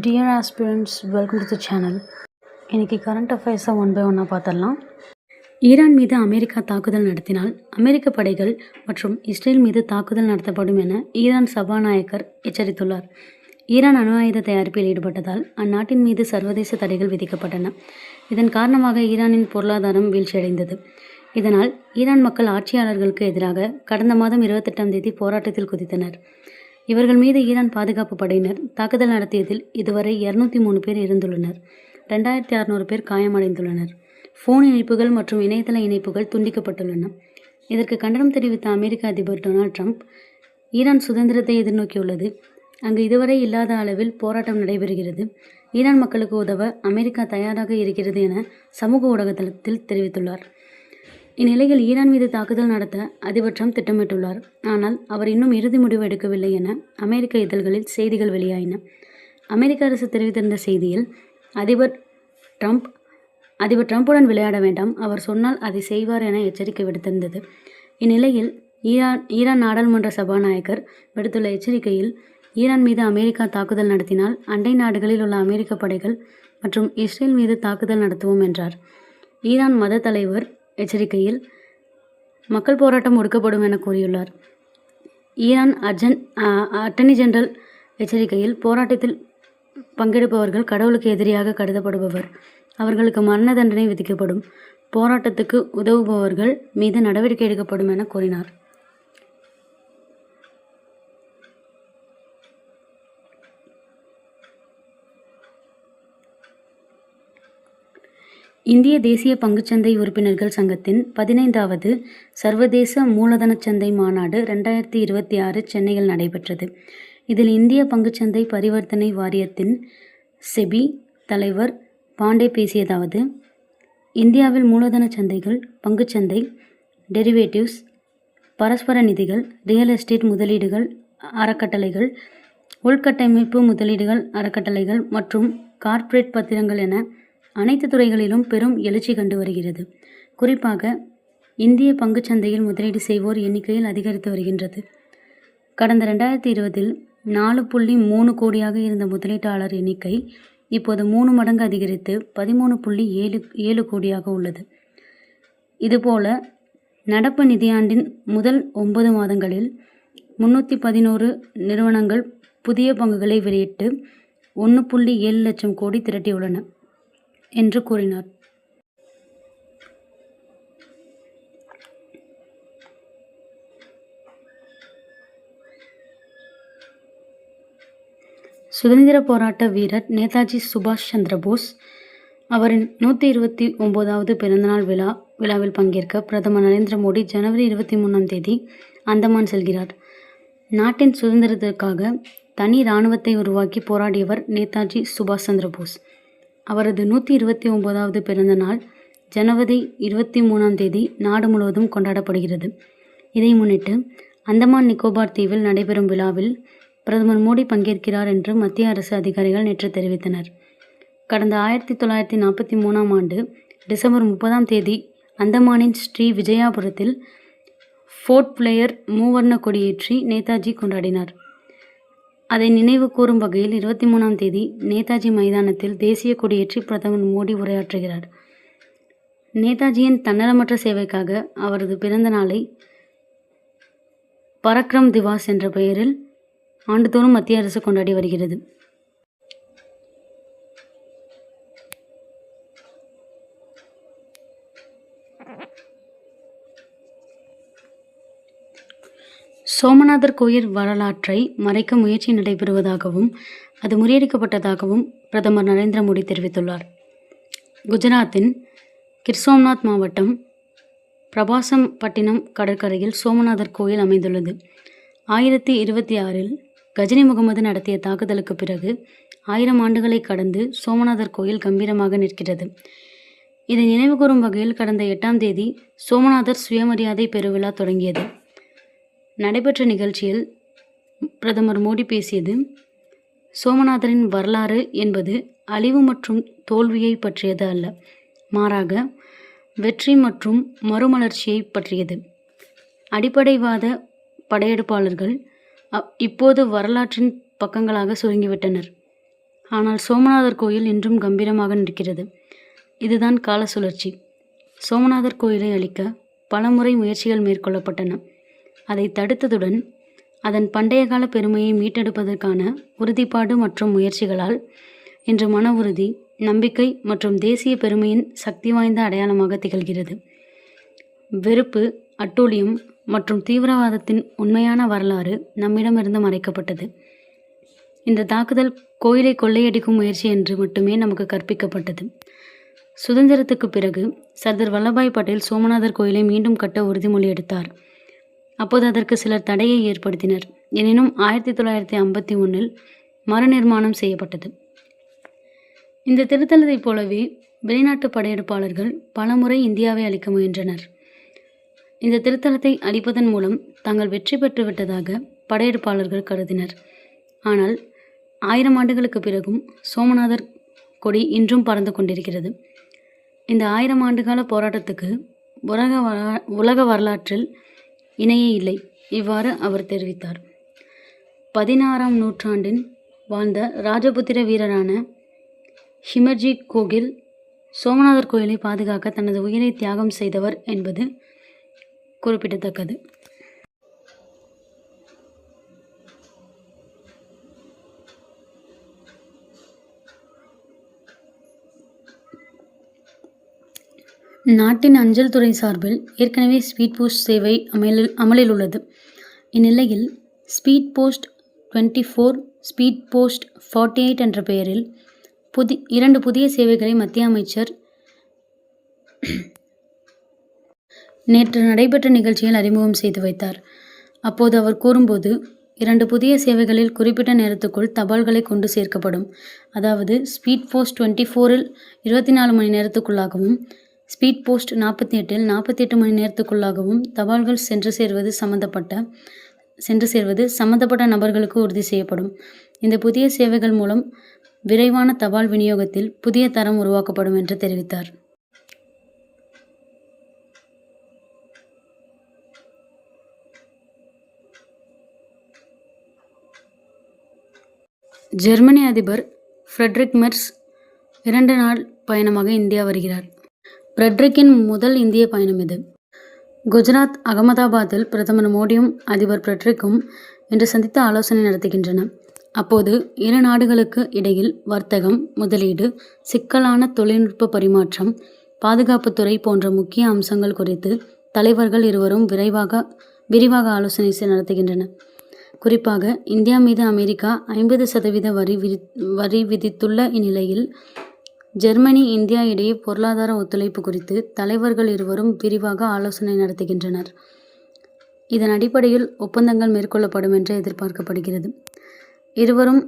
Dear aspirants, welcome to the channel. இன்னைக்கு current அஃபேர்ஸை one by ஒன்னாக பார்த்துடலாம். ஈரான் மீது அமெரிக்கா தாக்குதல் நடத்தினால் அமெரிக்க படைகள் மற்றும் இஸ்ரேல் மீது தாக்குதல் நடத்தப்படும் என ஈரான் சபாநாயகர் எச்சரித்துள்ளார். ஈரான் அணு ஆயுத தயாரிப்பில் ஈடுபட்டதால் அந்நாட்டின் மீது சர்வதேச தடைகள் விதிக்கப்பட்டன. இதன் காரணமாக ஈரானின் பொருளாதாரம் வீழ்ச்சியடைந்தது. இதனால் ஈரான் மக்கள் ஆட்சியாளர்களுக்கு எதிராக கடந்த மாதம் 28ஆம் தேதி போராட்டத்தில் குதித்தனர். இவர்கள் மீது ஈரான் பாதுகாப்பு படையினர் தாக்குதல் நடத்தியதில் இதுவரை 203 பேர் இறந்துள்ளனர். 2600 பேர் காயமடைந்துள்ளனர். ஃபோன் இணைப்புகள் மற்றும் இணையதள இணைப்புகள் துண்டிக்கப்பட்டுள்ளன. இதற்கு கண்டனம் தெரிவித்த அமெரிக்க அதிபர் டொனால்ட் ட்ரம்ப், ஈரான் சுதந்திரத்தை எதிர்நோக்கியுள்ளது. அங்கு இதுவரை இல்லாத அளவில் போராட்டம் நடைபெறுகிறது. ஈரான் மக்களுக்கு உதவ அமெரிக்கா தயாராக இருக்கிறது என சமூக ஊடகத்தில் தெரிவித்துள்ளார். இந்நிலையில் ஈரான் மீது தாக்குதல் நடத்த அதிபர் ட்ரம்ப் திட்டமிட்டுள்ளார். ஆனால் அவர் இன்னும் இறுதி முடிவு எடுக்கவில்லை என அமெரிக்க இதழ்களில் செய்திகள் வெளியாயின. அமெரிக்க அரசு தெரிவித்திருந்த செய்தியில், அதிபர் ட்ரம்புடன் விளையாட வேண்டாம், அவர் சொன்னால் அதை செய்வார் என எச்சரிக்கை விடுத்திருந்தது. இந்நிலையில் ஈரான் நாடாளுமன்ற சபாநாயகர் விடுத்துள்ள எச்சரிக்கையில், ஈரான் மீது அமெரிக்கா தாக்குதல் நடத்தினால் அண்டை நாடுகளில் உள்ள அமெரிக்க படைகள் மற்றும் இஸ்ரேல் மீது தாக்குதல் நடத்துவோம் என்றார். ஈரான் மத தலைவர் எச்சரிக்கையில், மக்கள் போராட்டம் ஒடுக்கப்படும் என கூறியுள்ளார். ஈரான் அட்டர்னி ஜெனரல் எச்சரிக்கையில், போராட்டத்தில் பங்கெடுப்பவர்கள் கடவுளுக்கு எதிரியாக கருதப்படுபவர், அவர்களுக்கு மரண தண்டனை விதிக்கப்படும், போராட்டத்துக்கு உதவுபவர்கள் மீது நடவடிக்கை எடுக்கப்படும் என கூறினார். இந்திய தேசிய பங்குச்சந்தை உறுப்பினர்கள் சங்கத்தின் 15வது சர்வதேச மூலதனச் சந்தை மாநாடு 2026 சென்னையில் நடைபெற்றது. இதில் இந்திய பங்குச்சந்தை பரிவர்த்தனை வாரியத்தின் செபி தலைவர் பாண்டே பேசியதாவது, இந்தியாவில் மூலதன சந்தைகள், பங்குச்சந்தை, டெரிவேட்டிவ்ஸ், பரஸ்பர நிதிகள், ரியல் எஸ்டேட் முதலீடுகள் அறக்கட்டளைகள், உள்கட்டமைப்பு முதலீடுகள் அறக்கட்டளைகள் மற்றும் கார்ப்பரேட் பத்திரங்கள் என அனைத்து துறைகளிலும் பெரும் எழுச்சி கண்டு வருகிறது. குறிப்பாக இந்திய பங்குச்சந்தையில் முதலீடு செய்வோர் எண்ணிக்கையில் அதிகரித்து வருகின்றது. கடந்த 2020இல் 4.3 கோடியாக இருந்த முதலீட்டாளர் எண்ணிக்கை இப்போது 3 மடங்கு அதிகரித்து 13.7 கோடியாக உள்ளது. இதுபோல நடப்பு நிதியாண்டின் முதல் 9 மாதங்களில் 311 நிறுவனங்கள் புதிய பங்குகளை வெளியிட்டு 1.7 லட்சம் கோடி திரட்டியுள்ளன என்று கூறினார். சுதந்திர போராட்ட வீரர் நேதாஜி சுபாஷ் சந்திர போஸ் அவரின் 129வது பிறந்தநாள் விழாவில் பங்கேற்க பிரதமர் நரேந்திர மோடி ஜனவரி 23ஆம் தேதி அந்தமான் செல்கிறார். நாட்டின் சுதந்திரத்திற்காக தனி இராணுவத்தை உருவாக்கி போராடியவர் நேதாஜி சுபாஷ் சந்திர போஸ். அவரது 129வது பிறந்த நாள் ஜனவரி 23ஆம் தேதி நாடு முழுவதும் கொண்டாடப்படுகிறது. இதை முன்னிட்டு அந்தமான் நிக்கோபார் தீவில் நடைபெறும் விழாவில் பிரதமர் மோடி பங்கேற்கிறார் என்று மத்திய அரசு அதிகாரிகள் நேற்று தெரிவித்தனர். கடந்த 1943ஆம் ஆண்டு டிசம்பர் 30ஆம் தேதி அந்தமானின் ஸ்ரீ விஜயாபுரத்தில் போர்ட் பிளேயர் மூவர்ண கொடியேற்றி நேதாஜி கொண்டாடினார். அதை நினைவு கூறும் வகையில் 23ஆம் தேதி நேதாஜி மைதானத்தில் தேசிய கொடியேற்றி பிரதமர் மோடி உரையாற்றுகிறார். நேதாஜியின் தன்னலமற்ற சேவைக்காக அவரது பிறந்த நாளை பரக்ரம் திவாஸ் என்ற பெயரில் ஆண்டுதோறும் மத்திய அரசு கொண்டாடி வருகிறது. சோமநாதர் கோயில் வரலாற்றை மறைக்க முயற்சி நடைபெறுவதாகவும் அது முறியடிக்கப்பட்டதாகவும் பிரதமர் நரேந்திர மோடி தெரிவித்துள்ளார். குஜராத்தின் கிர்சோம்நாத் மாவட்டம் பிரபாசம்பட்டினம் கடற்கரையில் சோமநாதர் கோயில் அமைந்துள்ளது. 1026இல் கஜினி முகமது நடத்திய தாக்குதலுக்கு பிறகு 1000 ஆண்டுகளை கடந்து சோமநாதர் கோயில் கம்பீரமாக நிற்கிறது. இதை நினைவுகூரும் வகையில் கடந்த 8ஆம் தேதி சோமநாதர் சுயமரியாதை பெருவிழா தொடங்கியது. நடைபெற்ற நிகழ்ச்சியில் பிரதமர் மோடி பேசியது, சோமநாதரின் வரலாறு என்பது அழிவு மற்றும் தோல்வியை பற்றியது அல்ல, மாறாக வெற்றி மற்றும் மறுமலர்ச்சியை பற்றியது. அடிப்படைவாத படையெடுப்பாளர்கள் இப்போது வரலாற்றின் பக்கங்களாக சுருங்கிவிட்டனர். ஆனால் சோமநாதர் கோயில் இன்றும் கம்பீரமாக நிற்கிறது. இதுதான் கால சுழற்சி. சோமநாதர் கோயிலை அழிக்க பலமுறை முயற்சிகள் மேற்கொள்ளப்பட்டன. அதை தடுத்ததுடன் அதன் பண்டைய கால பெருமையை மீட்டெடுப்பதற்கான உறுதிப்பாடு மற்றும் முயற்சிகளால் இன்று மன உறுதி, நம்பிக்கை மற்றும் தேசிய பெருமையின் சக்தி வாய்ந்த அடையாளமாக திகழ்கிறது. வெறுப்பு, அட்டூழியம் மற்றும் தீவிரவாதத்தின் உண்மையான வரலாறு நம்மிடமிருந்து மறைக்கப்பட்டது. இந்த தாக்குதல் கோயிலை கொள்ளையடிக்கும் முயற்சி என்று மட்டுமே நமக்கு கற்பிக்கப்பட்டது. சுதந்திரத்துக்கு பிறகு சர்தார் வல்லபாய் பட்டேல் சோமநாதர் கோயிலை மீண்டும் கட்ட உறுதிமொழி எடுத்தார். அப்போது அதற்கு சிலர் தடையை ஏற்படுத்தினர். எனினும் 1951 மறுநிர்மாணம் செய்யப்பட்டது. இந்த திருத்தலத்தைப் போலவே வெளிநாட்டு படையெடுப்பாளர்கள் பலமுறை இந்தியாவை அழிக்க முயன்றனர். இந்த திருத்தலத்தை அழிப்பதன் மூலம் தாங்கள் வெற்றி பெற்றுவிட்டதாக படையெடுப்பாளர்கள் கருதினர். ஆனால் 1000 ஆண்டுகளுக்கு பிறகும் சோமநாதர் கொடி இன்றும் பறந்து கொண்டிருக்கிறது. இந்த 1000 ஆண்டுகால போராட்டத்துக்கு உலக வரலாற்றில் இணையே இல்லை. இவ்வாறு அவர் தெரிவித்தார். 16ஆம் நூற்றாண்டில் வாழ்ந்த ராஜபுத்திர வீரரான ஹிமர்ஜி கோகில் சோமநாதர் கோயிலை பாதுகாக்க தனது உயிரை தியாகம் செய்தவர் என்பது குறிப்பிடத்தக்கது. நாட்டின் அஞ்சல் துறை சார்பில் ஏற்கனவே ஸ்பீட் போஸ்ட் சேவை அமலில் உள்ளது. இந்நிலையில் ஸ்பீட் போஸ்ட் 24, ஸ்பீட் போஸ்ட் 48 என்ற பெயரில் 2 புதிய சேவைகளை மத்திய அமைச்சர் நேற்று நடைபெற்ற நிகழ்ச்சியில் அறிமுகம் செய்து வைத்தார். அப்போது அவர் கூறும்போது, 2 புதிய சேவைகளில் குறிப்பிட்ட நேரத்துக்குள் தபால்களை கொண்டு சேர்க்கப்படும். அதாவது ஸ்பீட் போஸ்ட் 24இல் 24 மணி நேரத்துக்குள்ளாகவும், ஸ்பீட் போஸ்ட் 48இல் 48 மணி நேரத்துக்குள்ளாகவும் தபால்கள் சென்று சேர்வது சம்பந்தப்பட்ட நபர்களுக்கு உறுதி செய்யப்படும். இந்த புதிய சேவைகள் மூலம் விரைவான தபால் விநியோகத்தில் புதிய தரம் உருவாக்கப்படும் என்று தெரிவித்தார். ஜெர்மனி அதிபர் ஃப்ரெட்ரிக் மெர்ஸ் 2 நாள் பயணமாக இந்தியா வருகிறார். ஃப்ரெட்ரிக்கின் முதல் இந்திய பயணம் இது. குஜராத் அகமதாபாத்தில் பிரதமர் மோடியும் அதிபர் ஃப்ரெட்ரிக்கும் இன்று சந்தித்து ஆலோசனை நடத்துகின்றனர். அப்போது இரு நாடுகளுக்கு இடையில் வர்த்தகம், முதலீடு, சிக்கலான தொழில்நுட்ப பரிமாற்றம், பாதுகாப்புத்துறை போன்ற முக்கிய அம்சங்கள் குறித்து தலைவர்கள் இருவரும் விரிவாக ஆலோசனை நடத்துகின்றனர். குறிப்பாக இந்தியா மீது அமெரிக்கா 50% வரி விதித்துள்ள இந்நிலையில் ஜெர்மனி, இந்தியா இடையே பொருளாதார ஒத்துழைப்பு குறித்து தலைவர்கள் இருவரும் விரிவாக ஆலோசனை நடத்துகின்றனர். இதன் அடிப்படையில் ஒப்பந்தங்கள் மேற்கொள்ளப்படும் என்று எதிர்பார்க்கப்படுகிறது. இருவரும்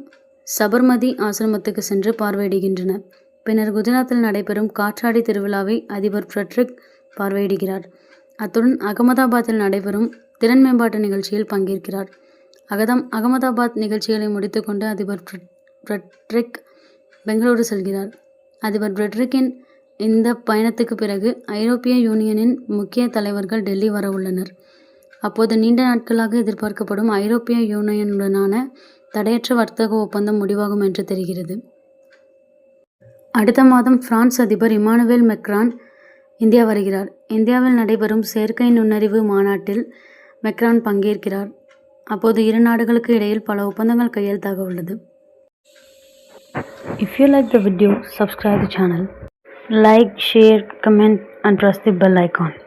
சபர்மதி ஆசிரமத்துக்கு சென்று பார்வையிடுகின்றனர். பின்னர் குஜராத்தில் நடைபெறும் காற்றாடி திருவிழாவை அதிபர் ஃப்ரெட்ரிக் பார்வையிடுகிறார். அத்துடன் அகமதாபாத்தில் நடைபெறும் திறன் மேம்பாட்டு நிகழ்ச்சியில் பங்கேற்கிறார். அகமதாபாத் நிகழ்ச்சிகளை முடித்துக்கொண்டு அதிபர் ஃப்ரெட்ரிக் பெங்களூரு செல்கிறார். அதிபர் ஃப்ரெட்ரிக்கின் இந்த பயணத்துக்கு பிறகு ஐரோப்பிய யூனியனின் முக்கிய தலைவர்கள் டெல்லி வர உள்ளனர். அப்போது நீண்ட நாட்களாக எதிர்பார்க்கப்படும் ஐரோப்பிய யூனியனுடனான தடையற்ற வர்த்தக ஒப்பந்தம் முடிவாகும் என்று தெரிகிறது. அடுத்த மாதம் பிரான்ஸ் அதிபர் இமானுவேல் மெக்ரான் இந்தியா வருகிறார். இந்தியாவில் நடைபெறும் செயற்கை நுண்ணறிவு மாநாட்டில் மெக்ரான் பங்கேற்கிறார். அப்போது இரு நாடுகளுக்கு இடையில் பல ஒப்பந்தங்கள் கையெழுத்தாக உள்ளது. If you like the video, subscribe the channel. Like, share, comment and press the bell icon.